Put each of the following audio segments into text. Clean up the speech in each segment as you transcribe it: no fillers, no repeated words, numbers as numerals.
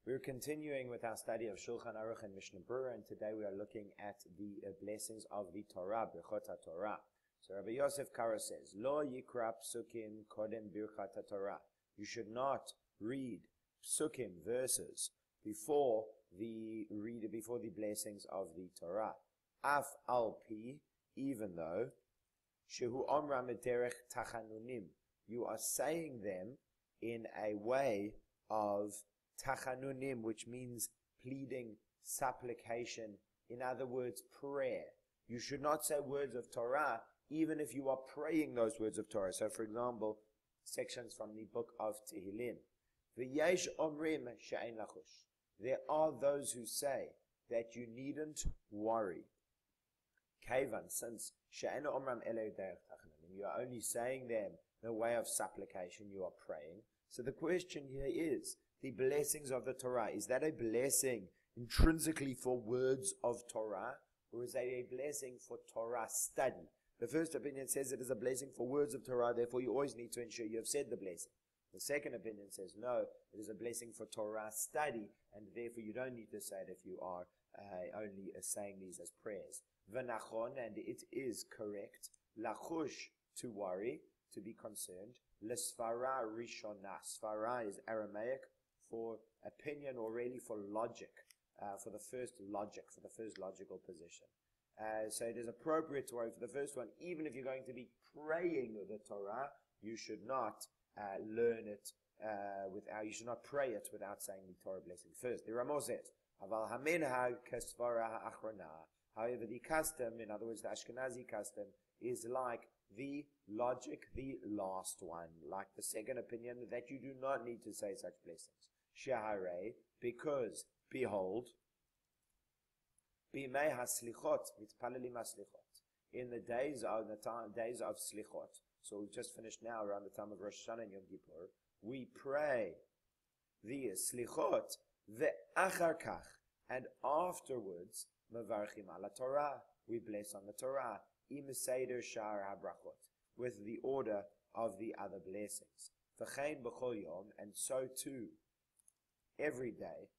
We're continuing with our study of Shulchan Aruch and Mishna Brura, and today we are looking at the blessings of the Torah, Birchot HaTorah. So Rabbi Yosef Karo says, Lo yikra psukim kodem birchat HaTorah. You should not read psukim, verses, before the blessings of the Torah. Af al pi, even though, shehu omra mederech tachanunim. You are saying them in a way of tachanunim, which means pleading, supplication, in other words, prayer. You should not say words of Torah, even if you are praying those words of Torah. So, for example, sections from the book of Tehillim. V'yesh omrim she'ein lachush. There are those who say that you needn't worry. Kevan, since she'ein omram elei derech tachanunim, you are only saying them in a way of supplication, you are praying. So the question here is, the blessings of the Torah, is that a blessing intrinsically for words of Torah, or is that a blessing for Torah study? The first opinion says it is a blessing for words of Torah, therefore you always need to ensure you have said the blessing. The second opinion says no, it is a blessing for Torah study, and therefore you don't need to say it if you are only saying these as prayers. V'nachon, and it is correct, lachush, to worry, to be concerned. L'svara rishonah. Svara is Aramaic for opinion, or really for logic, for the first logical position. So it is appropriate to worry for the first one, even if you're going to be praying the Torah, you should not learn it you should not pray it without saying the Torah blessing first. The Ramah says, Aval haminhag kasvara ha'achrona. However, the custom, in other words, the Ashkenazi custom, is like the logic, the last one, like the second opinion, that you do not need to say such blessings. Shehare, because, behold, bimei haslichot, mitpalelim haslichot, in the days of slichot, so we've just finished now around the time of Rosh Hashanah and Yom Kippur, we pray the slichot, ve'achar kach, and afterwards, mevarchim ala Torah, we bless on the Torah, im seder shar habrachot, with the order of the other blessings. V'chein b'chol yom, and so too, every day,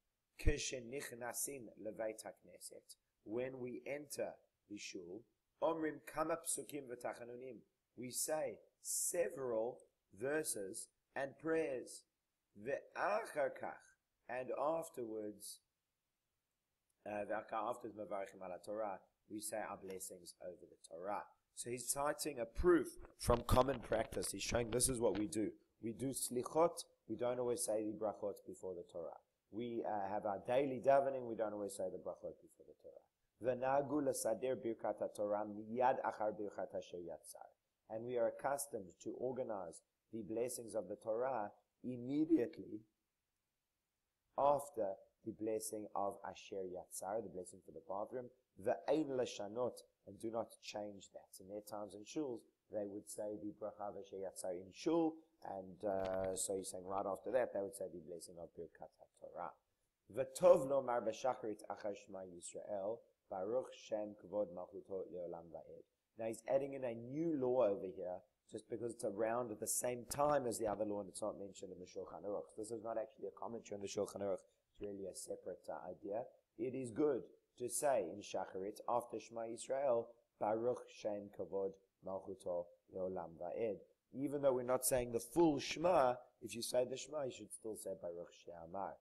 k'shenichnasin leveit hakneset, when we enter the shul, omrim kama psukim v'tachanunim, we say several verses and prayers. Ve'achar kach, and afterwards mevarchim ala Torah, we say our blessings over the Torah. So he's citing a proof from common practice. He's showing this is what we do. We do slichot, we don't always say the brachot before the Torah. We have our daily davening, we don't always say the brachot before the Torah. V'nagu l'sader birkat HaTorah miyad achar birkat asher yatzar. And we are accustomed to organize the blessings of the Torah immediately after the blessing of asher yatzar, the blessing for the bathroom. V'ein l'shanot, and do not change that. In their times in shuls, they would say the bracha of asher yatzar in shul, and so he's saying right after that, they would say the blessing of Birkat HaTorah. V'tov lomar b'shacharit achar Shema Yisrael, Baruch Shem Kavod Malchuto Leolam Va'ed. Now he's adding in a new law over here, just because it's around at the same time as the other law, and it's not mentioned in the Shulchan Aruch. This is not actually a commentary on the Shulchan Aruch, it's really a separate idea. It is good to say in Shacharit, after Shema Yisrael, Baruch Shem Kavod Malchuto Leolam Va'ed. Even though we're not saying the full Shema, if you say the Shema, you should still say Baruch She'amar.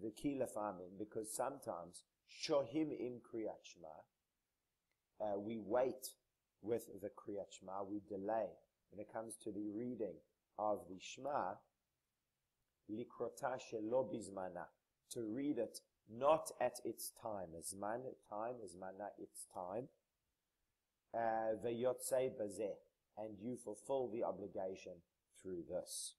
The key lefamin, because sometimes, Shohim im Kriyat Shema, we wait with the Kriyat Shema, we delay. When it comes to the reading of the Shema, Likrota shelo bizmana, to read it not at its time, zman, time, zmana, its time, veyotzei bazeh, and you fulfill the obligation through this.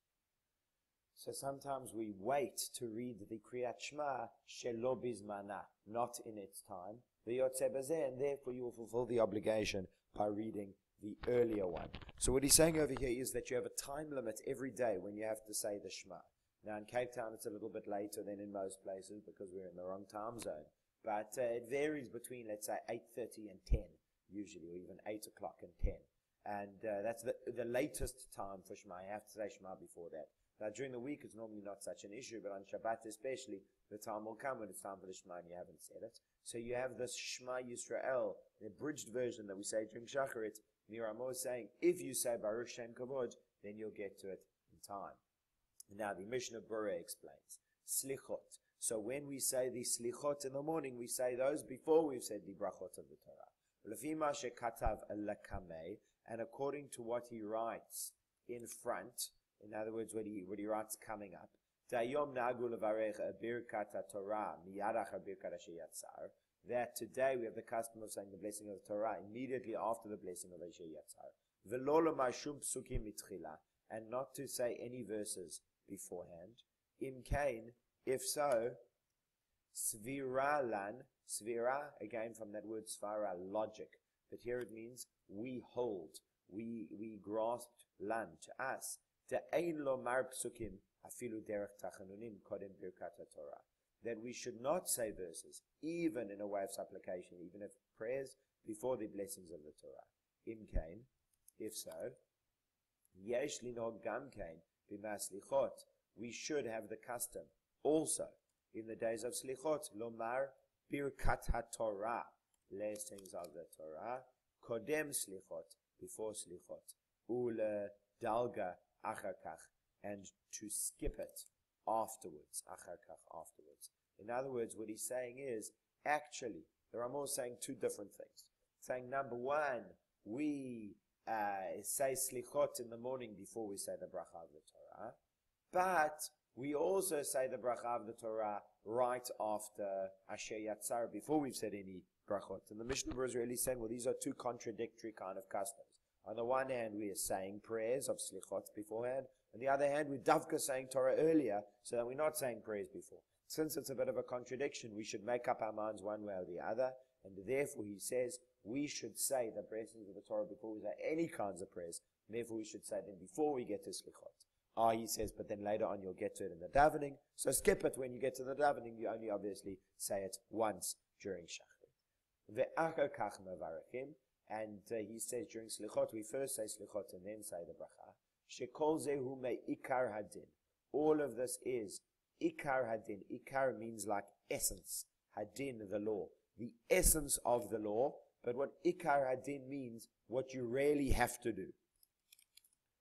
So sometimes we wait to read the Kriyat Shema, shelo bizmana, not in its time, veyotzei bazeh, and therefore you will fulfill the obligation by reading the earlier one. So what he's saying over here is that you have a time limit every day when you have to say the Shema. Now in Cape Town it's a little bit later than in most places because we're in the wrong time zone. But it varies between, let's say, 8:30 and 10, usually, or even 8 o'clock and 10. And that's the latest time for Shema. You have to say Shema before that. Now during the week it's normally not such an issue, but on Shabbat especially, the time will come when it's time for the Shema and you haven't said it. So you have this Shema Yisrael, the abridged version that we say during Shacharit. Miramo is saying, if you say Baruch Shem Kavod, then you'll get to it in time. Now the Mishna Brura explains, Slichot. So when we say the Slichot in the morning, we say those before we've said the Brachot of the Torah. Lefima shekatav alakamei, and according to what he writes in front, in other words, what he writes coming up, Dayom nagu levarech birkat Torah miyadach birkat yatzar. That today we have the custom of saying the blessing of the Torah immediately after the blessing of Asher Yatzar. V'lo lomar shum psukim mitchila, and not to say any verses beforehand. Im kain, if so, svira lan, svira, again from that word svara, logic. But here it means we hold, we grasped lan, to us. De'ein lomar psukim afilu derech tachanunim kodem birkat Torah. That we should not say verses, even in a way of supplication, even if prayers, before the blessings of the Torah. Im kain, if so, yesh linog gam kain b'ma slichot. We should have the custom also in the days of slichot, lomar birkat haTorah, blessings of the Torah, kodem slichot, before slichot, ule dalga achar kach, and to skip it afterwards, achar kach, afterwards. In other words, what he's saying is, actually, the Ramah is saying two different things. Saying, number one, we say slichot in the morning before we say the bracha of the Torah, but we also say the bracha of the Torah right after Asher Yatzar, before we've said any brachot. And the Mishnah is really saying, well, these are two contradictory kind of customs. On the one hand, we are saying prayers of slichot beforehand. On the other hand, we're davka saying Torah earlier, so that we're not saying prayers before. Since it's a bit of a contradiction, we should make up our minds one way or the other, and therefore he says we should say the blessings of the Torah before we say any kinds of prayers, and therefore we should say them before we get to slichot. He says, but then later on you'll get to it in the davening, so skip it when you get to the davening, you only obviously say it once during Shachrit. Ve'achar kach mevarachim, and he says during slichot, we first say slichot and then say the bracha. Shekol zehu me'ikar hadin. All of this is Ikar hadin. Ikar means like essence. Hadin, the law. The essence of the law. But what Ikar hadin means, what you really have to do.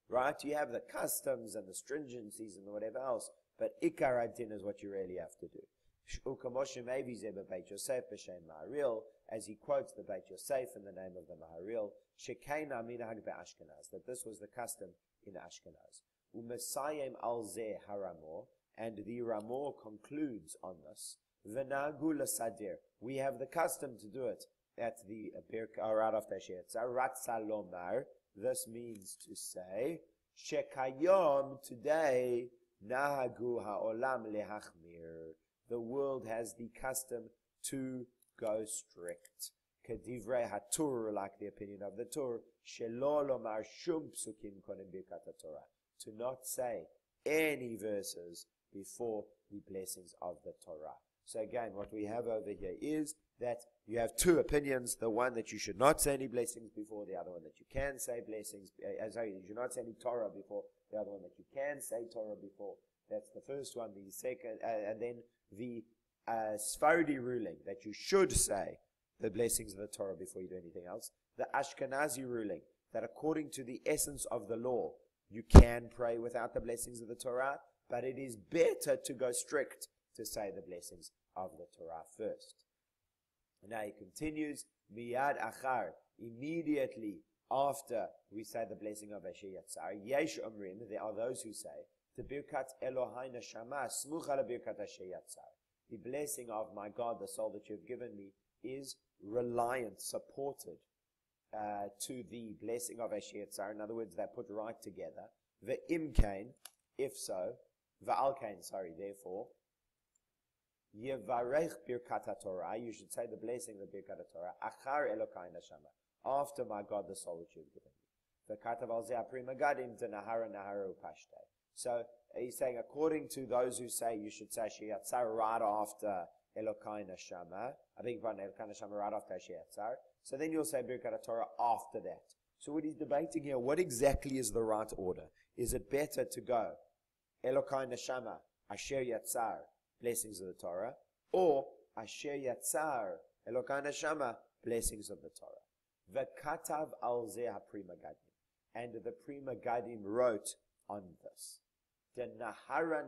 Right? You have the customs and the stringencies and whatever else. But Ikar hadin is what you really have to do. As he quotes the Beit Yosef in the name of the Maharil, Shekena minhag be'Ashkenaz, that this was the custom in Ashkenaz. Umesayim al zeh haramor, and the Ramor concludes on this. V'nagu l'sadir. We have the custom to do it at the right after Asher Yatzar. Ratza lomar. This means to say, Shekayom, today, nahagu ha'olam lehachmir. The world has the custom to go strict. Kedivrei haTur, like the opinion of the Tur, shelo lomar shum psukim kodem birkat Torah. To not say any verses before the blessings of the Torah. So again, what we have over here is that you have two opinions. The one that you should not say any blessings before, the other one that you can say blessings, you should not say any Torah before, the other one that you can say Torah before. That's the first one. The second, and then the Sfardi ruling that you should say the blessings of the Torah before you do anything else. The Ashkenazi ruling that according to the essence of the law, you can pray without the blessings of the Torah, but it is better to go strict to say the blessings of the Torah first. And now he continues, miyad achar, immediately after we say the blessing of Asher Yatzar, yesh omrim, there are those who say, the birkat Elohai neshama smucha birkat Asher Yatzar. The blessing of my God, the soul that you have given me, is reliant, supported to the blessing of Asher Yatzar. In other words, they're put right together. Ve'im kain, if so, therefore, Yevarech birkat Torah, you should say the blessing of the birkat Torah, achar Elokai neshama, after my God, the soul which you have given me. V'katav al zeh apri magadim denahara nahara upashte. So he's saying, according to those who say you should say Asher Yatzar right after Elokai neshama, I beg your pardon, Elokai neshama right after Asher Yatzar. So then you'll say birkat Torah after that. So what he's debating here, what exactly is the right order? Is it better to go Elokai Neshama, Asher Yatzar, blessings of the Torah, or Asher Yatzar, Elokai Neshama, blessings of the Torah. V'katav al zeh ha-Pri Megadim, and the Pri Megadim wrote on this. The Nahara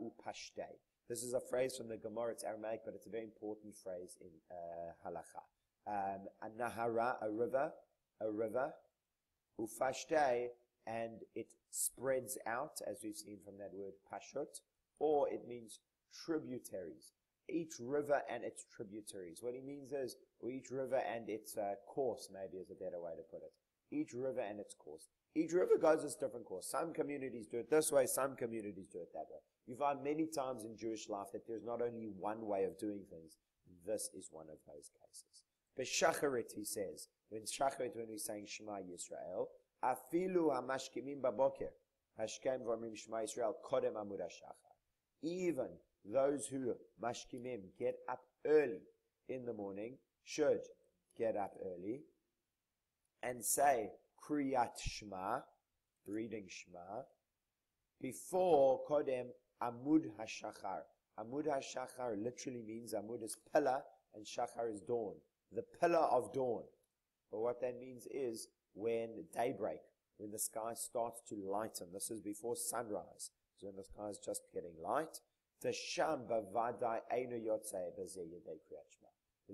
upashtei. This is a phrase from the Gemara. It's Aramaic, but it's a very important phrase in halacha. A Nahara, a river, upashtei, and it spreads out, as we've seen from that word pashut, or it means tributaries. Each river and its tributaries. What he means is, or each river and its course, maybe is a better way to put it. Each river and its course. Each river goes its different course. Some communities do it this way, some communities do it that way. You find many times in Jewish life that there's not only one way of doing things. This is one of those cases. B'shacharit, he says, when we're saying Shema Yisrael, afilu hamashkimim baboker, hashkem v'omrim Shema Yisrael, kodem amud hashachar. Even those who mashkimim get up early in the morning should get up early and say Kriyat Shema, reading Shema, before Kodem Amud HaShachar. Amud HaShachar literally means Amud is pillar and Shachar is dawn. The pillar of dawn. But what that means is when daybreak, when the sky starts to lighten. This is before sunrise. So when the sky is just getting light.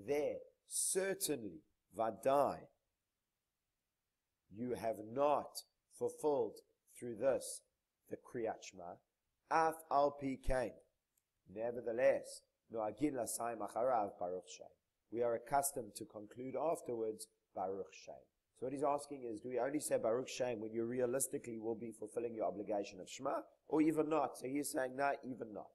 There, certainly, Vadai, you have not fulfilled through this the Kriyat Shema. Af al pi kain. Nevertheless, noagin l'sayim acharav baruch shem. We are accustomed to conclude afterwards baruch shem. So what he's asking is, do we only say baruch shem when you realistically will be fulfilling your obligation of Shema, or even not? So he's saying, no, even not.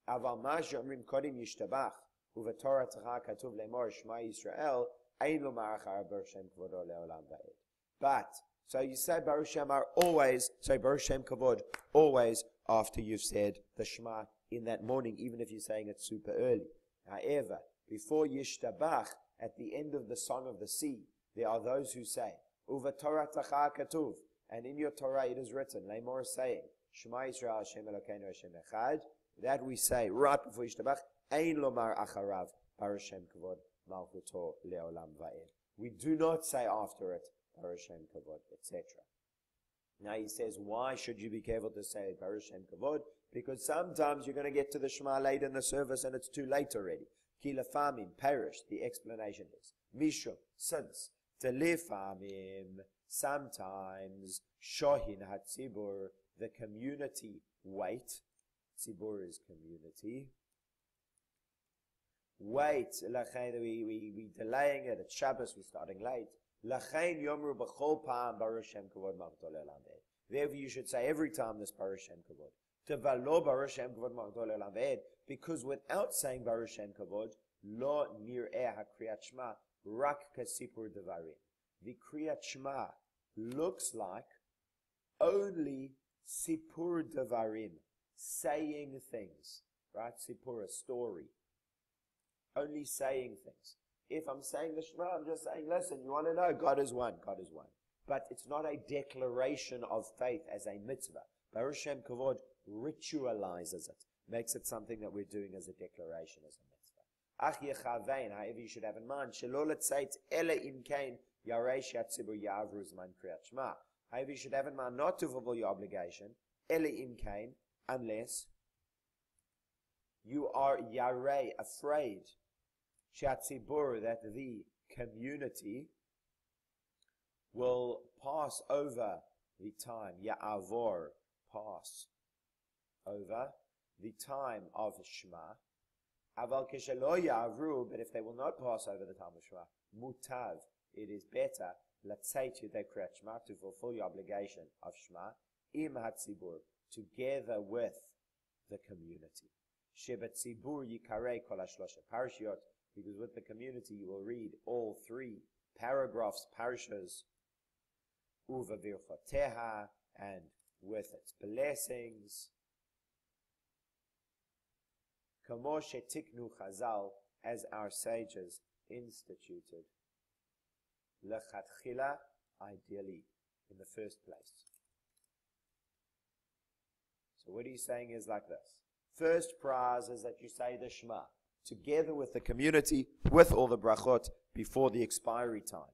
Aval ma she'omrim kodim yishtabach u'v'torah tzachah katuv lemor Shema Yisrael ein lomar acharav baruch shem kvodo le'olam va'ed. But, so you say Baruch Shem always, say Baruch Shem Kavod always after you've said the Shema in that morning, even if you're saying it super early. However, before Yishtabach, at the end of the Song of the Sea, there are those who say, Uva Torah Tacha Katuv, and in your Torah it is written, Lemor saying, Shema Yisrael Hashem Elokeinu Hashem Echad, that we say right before Yishtabach, Ein Lomar Acharav, Baruch Shem Kavod, Malchuto Leolam Va'ed. We do not say after it, Baruch Shem Kavod, etc. Now he says, why should you be careful to say Baruch Shem Kavod? Because sometimes you're going to get to the Shema late in the service and it's too late already. Ki lefamim, perished. The explanation is, Mishum, since, telefamim, sometimes, shohin hatzibur, the community wait. Tzibur is community. Wait, we delaying it. It's Shabbos, we're starting late. Lachain yomru b'chol pa'am Baruch Shem Kavod Malchuto Le'olam Va'ed. Therefore, you should say every time this Baruch Shem Kavod. Tevalo Baruch Shem Kavod Malchuto Le'olam Va'ed. Because without saying Baruch Shem Kavod, lo nir'eh ha-Kriyat Shema rak kasipur devarim. The Kriyat Shema looks like only sipur devarim, saying things. Right? Sipur, a story. Only saying things. If I'm saying the Shema, I'm just saying, listen, you want to know, God is one, God is one. But it's not a declaration of faith as a mitzvah. Baruch Shem Kavod ritualizes it, makes it something that we're doing as a declaration, as a mitzvah. Ach yechavein, however you should have in mind, shelo letzeit ele im kain yarei she'atzibur ya'avru zman kriyat Shema. However you should have in mind not to fulfill your obligation, ele im kain, unless you are yarei, afraid, Shatzibur, that the community will pass over the time, Ya'avor, pass over the time of Shema. Aval keshelo Ya'avru, but if they will not pass over the time of Shema, Mutav, it is better, let's say to the Kriyat Shema, to fulfill your obligation of Shema, Im Hatzibur, together with the community. Shebat Tzibur Yikarei Kol HaShlosha Parashiot, because with the community you will read all three paragraphs, parashas, uva virchoteha, and with its blessings. Kamo shetiknu chazal, as our sages instituted. Lechatchila, ideally, in the first place. So what he's saying is like this. First prize is that you say the Shema together with the community, with all the brachot, before the expiry time.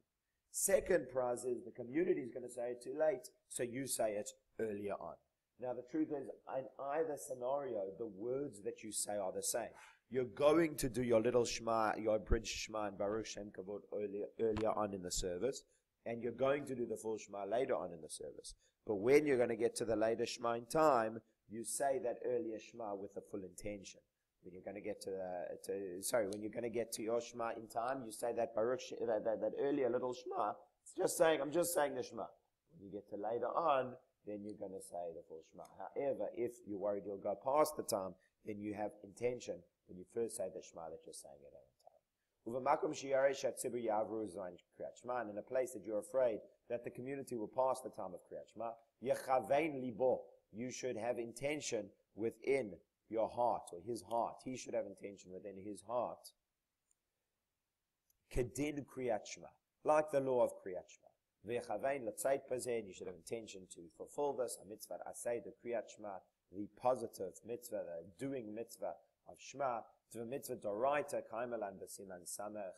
Second prize is the community is going to say it too late, so you say it earlier on. Now the truth is, in either scenario, the words that you say are the same. You're going to do your little Shema, your abridged Shema and Baruch Shem Kavod earlier on in the service, and you're going to do the full Shema later on in the service. But when you're going to get to the later Shema in time, you say that earlier Shema with the full intention. When you're going to get when you're going to get to your Shema in time, you say that Baruch, that earlier little Shema. It's just saying, I'm just saying the Shema. When you get to later on, then you're going to say the full Shema. However, if you're worried you'll go past the time, then you have intention when you first say the Shema that you're saying it at a time. And in a place that you're afraid that the community will pass the time of Kriyat Shema, you should have intention within your heart, or his heart. He should have intention within his heart. Kedin Kriyat Shema, like the law of Kriyat Shema. You should have intention to fulfill this, a mitzvah asay, the Kriyat Shema, the positive mitzvah, the doing mitzvah of Shema, to the mitzvah doraita, kaimalan b'siman samach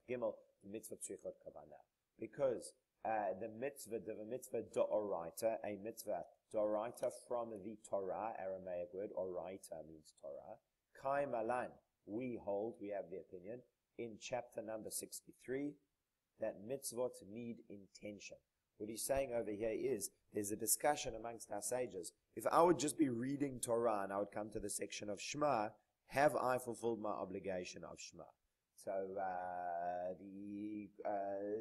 gimel, the mitzvah tzrichot kavanah. Because the mitzvah doraita, a mitzvah doraita from the Torah, Aramaic word, oraita means Torah. Kaimalan, we have the opinion, in chapter number 63, that mitzvot need intention. What he's saying over here is, there's a discussion amongst our sages. If I would just be reading Torah and I would come to the section of Shema, have I fulfilled my obligation of Shema? So the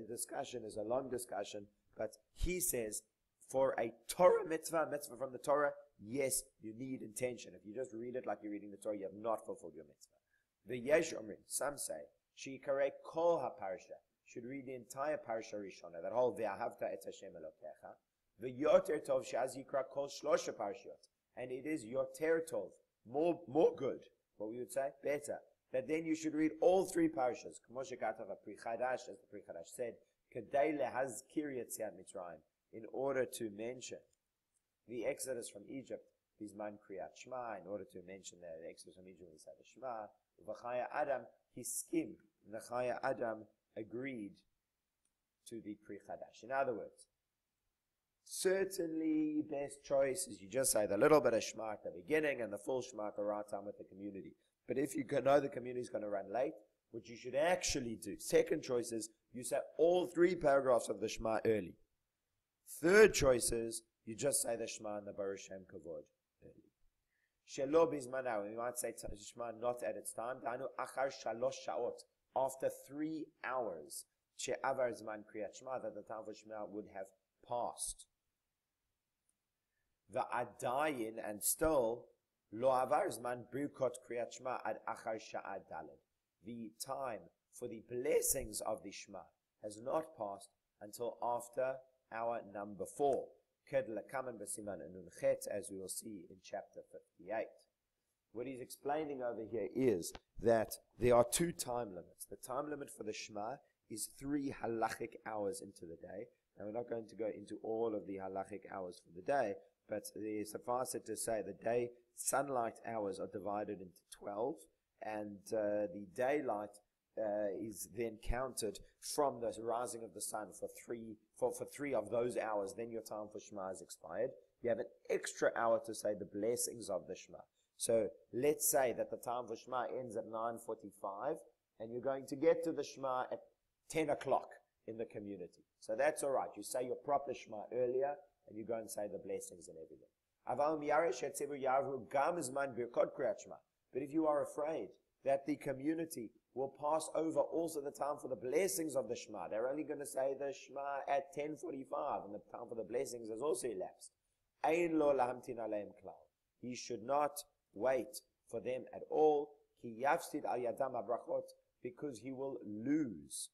discussion is a long discussion, but he says, for a Torah mitzvah from the Torah, yes, you need intention. If you just read it like you're reading the Torah, you have not fulfilled your mitzvah. The Yesh Omrim, some say, Shikarei kol ha-parsha, should read the entire parsha Rishona, that whole Ve'ahavta et Hashem Elokecha. Ve'yoter tov she'az yikra kol shlosha parshiot, and it is yoter tov, more good, what we would say, better, that then you should read all three parshas. K'mo shekatav ha-Pri Chadash, as the Pri Chadash said, Kedei lehazkir yetziat Mitzrayim, in order to mention the exodus from Egypt, Bizman Kriyat Shema, in order to mention the exodus from Egypt, we say the Shema. V'chaya Adam, he skimmed, the Chaya Adam agreed to the Pri Chadash. In other words, certainly best choice is you just say the little bit of Shema at the beginning and the full Shema at the right time with the community. But if you know the community is going to run late, what you should actually do, second choice is you say all three paragraphs of the Shema early. Third choice is you just say the Shema and the Baruch Shem Kavod early. Shelo bizmanav, we might say Shema not at its time. Danu achar shalosh shaot, after 3 hours, she'avar zman kriyat Shema, that the time for Shema would have passed. Va'adayin, and still lo avar zman birkot kriyat Shema ad achar sha'ad daled. The time for the blessings of the Shema has not passed until after hour number 4. As we will see in chapter 58. What he's explaining over here is that there are 2 time limits. The time limit for the Shema is 3 halachic hours into the day. And we're not going to go into all of the halachic hours for the day, but suffice it to say the day sunlight hours are divided into 12, and the daylight is then counted from the rising of the sun for three of those hours. Then your time for Shema is expired. You have an extra hour to say the blessings of the Shema. So let's say that the time for Shema ends at 9:45, and you're going to get to the Shema at 10 o'clock in the community. So that's all right. You say your proper Shema earlier, and you go and say the blessings and everything. But if you are afraid that the community will pass over also the time for the blessings of the Shema, they're only going to say the Shema at 10:45, and the time for the blessings has also elapsed. He should not wait for them at all. Because he will lose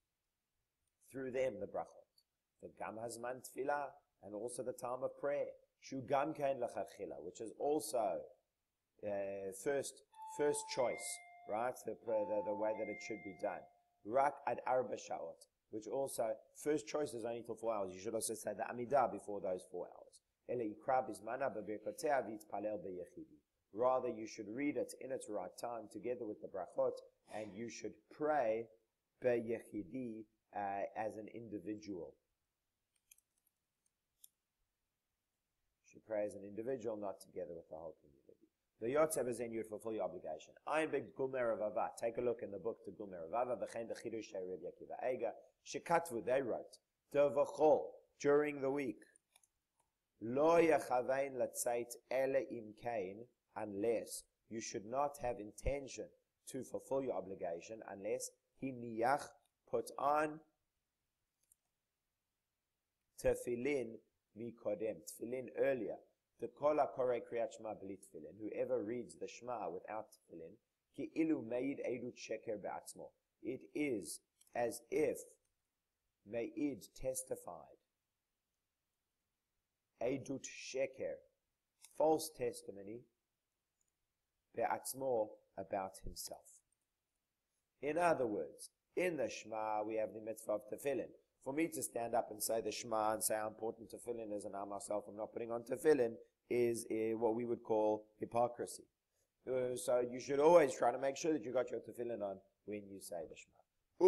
through them the brachot. The gam hazman tefillah, and also the time of prayer. Shu gam kein lechachila, which is also first choice, right? The way that it should be done. Rak ad arba shaot, which also first choice is only till 4 hours. You should also say the amidah before those 4 hours. Rather, you should read it in its right time together with the brachot, and you should pray beyechidi as an individual. You should pray as an individual, not together with the whole community. The Yotzev is then you'd fulfill your obligation. I'm big Gumer Avava. Take a look in the book to Gumer Avava. V'chein the Chidush Reb Yakiva Eiga. Shekatvu, they wrote, Devachol, during the week. Lo yachavein latzait ele im kain, unless you should not have intention to fulfill your obligation, unless hiniyach, put on tefillin mikodem, tefillin earlier. The kola korei kriyat shema b'li tefillin, whoever reads the shema without tefillin, ki ilu meid edut sheker be'atzmo. It is as if meid testified, edut sheker, false testimony, be'atzmo, about himself. In other words, in the shema we have the mitzvah of tefillin. For me to stand up and say the Shema and say how important tefillin is and I myself am not putting on tefillin is what we would call hypocrisy. So you should always try to make sure that you got your tefillin on when you say the Shema.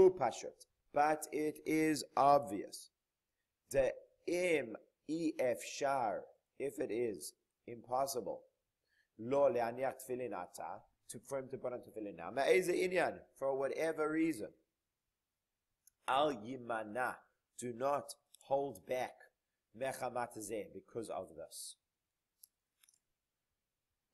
Upashut. But it is obvious. The ef shar, if it is impossible, lo le'aniach tefillin ata, for him to put on tefillin now. Ma'eze inyan, for whatever reason. Al yimana, do not hold back mechamat zeh, because of this.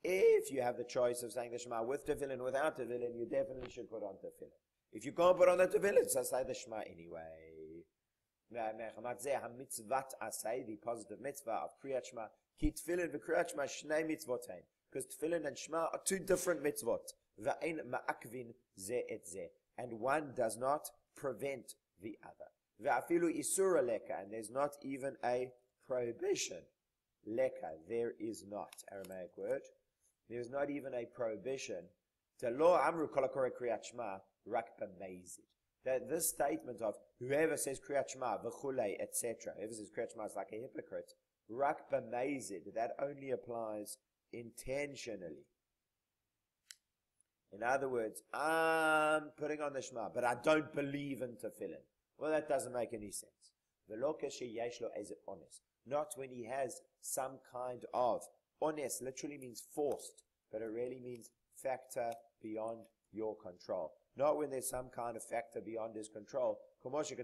If you have the choice of saying the Shema with tefillin, without tefillin, you definitely should put on tefillin. If you can't put on the tefillin, so say the Shema anyway. Mechamat zeh ha-mitzvat asay, the positive mitzvah of Kriyat Shema, ki tefillin v'Kriyat Shema shnei mitzvotein, because tefillin and Shema are two different mitzvot. V'ein ma'akvin zeh et zeh, and one does not prevent the other. Ve'afilu isura leka, and there's not even a prohibition. Leka, there is not. Aramaic word. There's not even a prohibition. Lo amru kol hakoreh kriyat shema rak b'meizid. That this statement of whoever says kriyat shema v'chulei etc. Whoever says kriyat shema is like a hypocrite. Rak b'meizid. That only applies intentionally. In other words, I'm putting on the Shema, but I don't believe in tefillin. Well, that doesn't make any sense. Not when he has some kind of ones, literally means forced, but it really means factor beyond your control. Not when there's some kind of factor beyond his control. As the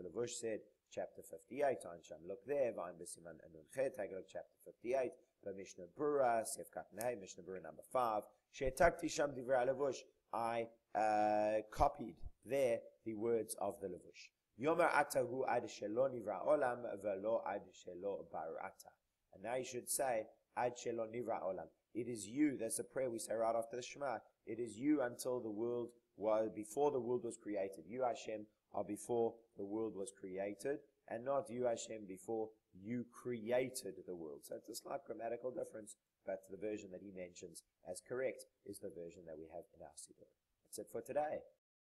Levush said, chapter 58, look there, take a look, chapter 58, by Mishna Brura, Mishna Brura number 5. I copied there the words of the Levush. Yomer atahu ad shelo nivra olam velo ad shelo barata. And now you should say ad shelo nivra olam. It is you. That's a prayer we say right after the Shema. It is you until the world was, before the world was created. You Hashem are before the world was created, and not you Hashem before you created the world. So it's a slight grammatical difference, but the version that he mentions as correct is the version that we have in our Siddur. That's it for today.